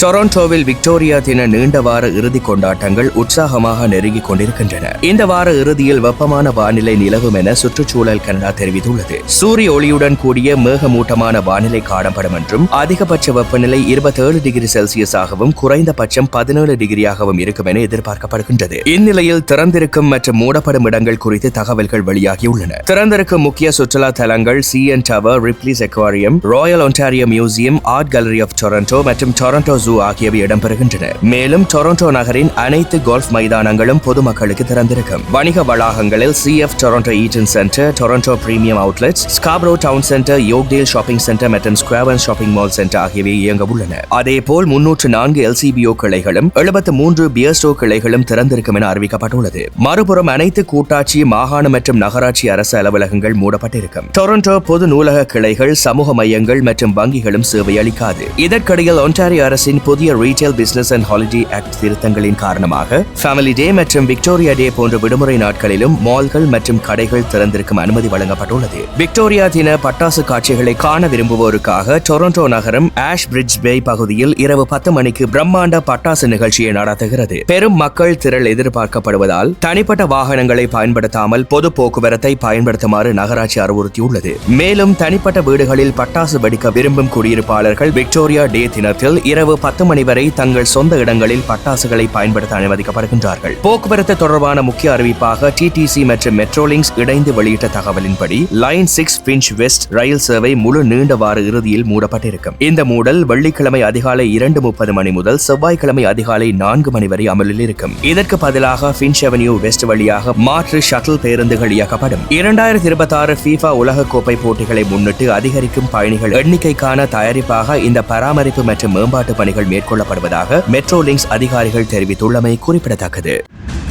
டொரண்டோவில் விக்டோரியா தின நீண்ட வார இறுதி கொண்டாட்டங்கள் உற்சாகமாக நெருங்கிக் கொண்டிருக்கின்றன. இந்த வார இறுதியில் வெப்பமான வானிலை நிலவும் என சுற்றுச்சூழல் கனடா தெரிவித்துள்ளது. சூரிய ஒளியுடன் கூடிய மேகமூட்டமான வானிலை காணப்படும் என்றும் அதிகபட்ச வெப்பநிலை 27 டிகிரி செல்சியஸாகவும் குறைந்தபட்சம் 17 டிகிரியாகவும் இருக்கும் என எதிர்பார்க்கப்படுகின்றது. இந்நிலையில் திறந்திருக்கும் மற்றும் மூடப்படும் இடங்கள் குறித்து தகவல்கள் வெளியாகியுள்ளன. திறந்திருக்கும் முக்கிய சுற்றுலா தலங்கள் CN tower, Ripley's aquarium, royal Ontario museum, art gallery of Toronto மற்றும் டொரண்டோ ஆகியவை இடம்பெறுகின்றன. மேலும் டொரண்டோ நகரின் அனைத்து கோல்ஃப் மைதானங்களும் பொதுமக்களுக்கு திறந்திருக்கும். வணிக வளாகங்களில் CF Toronto eaten centre, Toronto premium outlets, Scarborough down centre, யோக்டேல் shopping centre மற்றும் ஸ்குவாவன் ஷாப்பிங் மால் சென்டர் ஆகியவை இயங்க உள்ளன. அதேபோல் 304 LCBO கிளைகளும் 73 பியர்ஸ்டோ கிளைகளும் திறந்திருக்கும் என அறிவிக்கப்பட்டுள்ளது. மறுபுறம் அனைத்து கூட்டாட்சி, மாகாண மற்றும் நகராட்சி அரசு அலுவலகங்கள் மூடப்பட்டிருக்கும். டொரண்டோ பொது நூலக கிளைகள், சமூக மையங்கள் மற்றும் வங்கிகளும் சேவை அளிக்காது. இதற்கிடையில் ஒன்டாரியோ அரசின் புதிய retail business and holiday act திருத்தங்களின் காரணமாக ஃபேமிலி டே மற்றும் விக்டோரியா டே போன்ற விடுமுறை நாட்களிலும் மால்கள் மற்றும் கடைகள் திறந்திருக்கும் அனுமதி வழங்கப்பட்டுள்ளது. விக்டோரியா தின பட்டாசு காட்சிகளை காண விரும்புவோருக்காக டொரண்டோ நகரம் ஆஷ் பிரிட்ஜ் பே பகுதியில் இரவு 10 மணிக்கு பிரம்மாண்ட பட்டாசு நிகழ்ச்சியை நடத்துகிறது. பெரும் மக்கள் திரள் எதிர்பார்க்கப்படுவதால் தனிப்பட்ட வாகனங்களை பயன்படுத்தாமல் பொது போக்குவரத்தை பயன்படுத்துமாறு நகராட்சி அறிவுறுத்தியுள்ளது. மேலும் தனிப்பட்ட வீடுகளில் பட்டாசு வெடிக்க விரும்பும் குடியிருப்பாளர்கள் விக்டோரியா டே தினத்தில் இரவு 10 மணி வரை தங்கள் சொந்த இடங்களில் பட்டாசுகளை பயன்படுத்த அனுமதிக்கப்படுகின்றார்கள். போக்குவரத்து தொடர்பான முக்கிய அறிவிப்பாக TTC மற்றும் மெட்ரோலிங்க்ஸ் இணைந்து வெளியிட்ட தகவலின்படி லைன் 6 பிஞ்ச் வெஸ்ட் ரயில் சேவை முழு நீண்ட வார இறுதியில் மூடப்பட்டிருக்கும். இந்த மூடல் வெள்ளிக்கிழமை அதிகாலை 2:30 மணி முதல் செவ்வாய்க்கிழமை அதிகாலை 4 மணி வரை அமலில் இருக்கும். இதற்கு பதிலாக பிஞ்ச் அவென்யூ வெஸ்ட் வழியாக மாற்று ஷட்டில் பேருந்துகள் இயக்கப்படும். 2026 FIFA உலகக்கோப்பை போட்டிகளை முன்னிட்டு அதிகரிக்கும் பயணிகள் எண்ணிக்கைக்கான தயாரிப்பாக இந்த பராமரிப்பு மற்றும் மேம்பாட்டு பணிகள் மேற்கொள்ளப்படுவதாக மெட்ரோலிங்க்ஸ் அதிகாரிகள் தெரிவித்துள்ளமை குறிப்பிடத்தக்கது.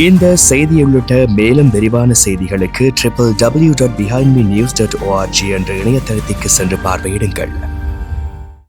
இந்த செய்தி உள்ளிட்ட மேலும் விரிவான செய்திகளுக்கு www.behindmenews.org என்ற இணையதளத்திற்கு சென்று பார்வையிடுங்கள்.